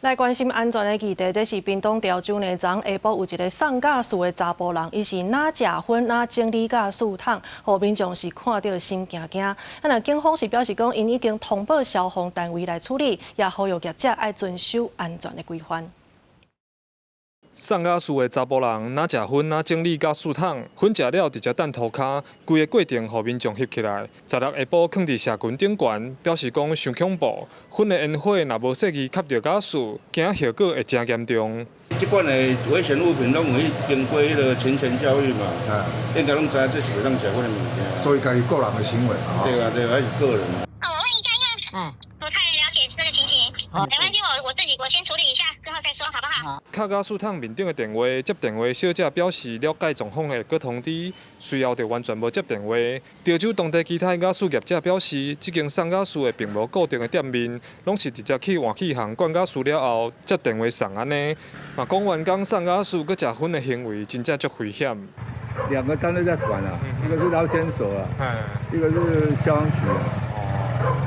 来关心安全的议题，这是屏东潮州呢，昨下晡有一个送驾驶的查甫人，伊是哪食薰哪整理驾驶桶，互民众是看到心惊惊。那警方是表示讲，因已经通报消防单位来处理，也呼吁业者爱遵守安全的规范。 送驾驶的查甫人，哪食薰哪整理甲树桶，薰食了直接等涂骹，规个过程互民众翕起来。16下晡放伫社群顶悬，表示讲伤恐怖。薰的烟火若无细记吸到驾驶，惊后果会真严重。这款的危险物品拢有经过迄个勤权教育嘛，应该拢知这是袂当食薰的物件。所以家己个人的行为嘛。对啊，对啊，还是个人。我问一下，因为不太了解这个情形，没关系，我先处理一下，之后再说，好不好？卡驾驶桶面顶的电话接电话，小姐表示了解状况的，搁通知，随后就完全无接电话。潮州当地其他驾驶业者表示，这间送驾驶的并无固定的店面，拢是直接去换气行灌驾驶了后接电话送安尼。嘛，讲员工送驾驶搁食薰的行为，真正足危险。2个单位在管啊，一个是劳检所啊，一个是消防局啊。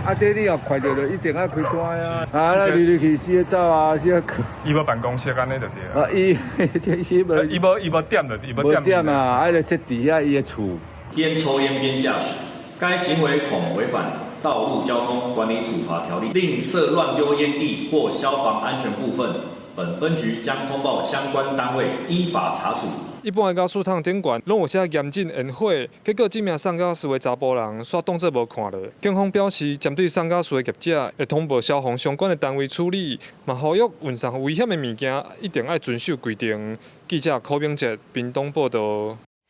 啊，这你要快着就一定要开关啊！啊，那离去去走啊，去。伊无办公室安尼就对了。啊，伊无点的，伊无点啊，还得设伫遐伊的厝。边抽烟边驾驶，该行为恐违反《道路交通管理处罚条例》，另设乱丢烟蒂或消防安全部分，本分局将通报相关单位依法查处。 一般的驾驶桶顶悬拢有写严禁烟火，结果这名送驾驶的查甫人煞当作无看到。警方表示，针对送驾驶的业者，会通报消防相关的单位处理，嘛呼吁运送危险的物件一定要遵守规定。记者柯炳哲，屏东报道。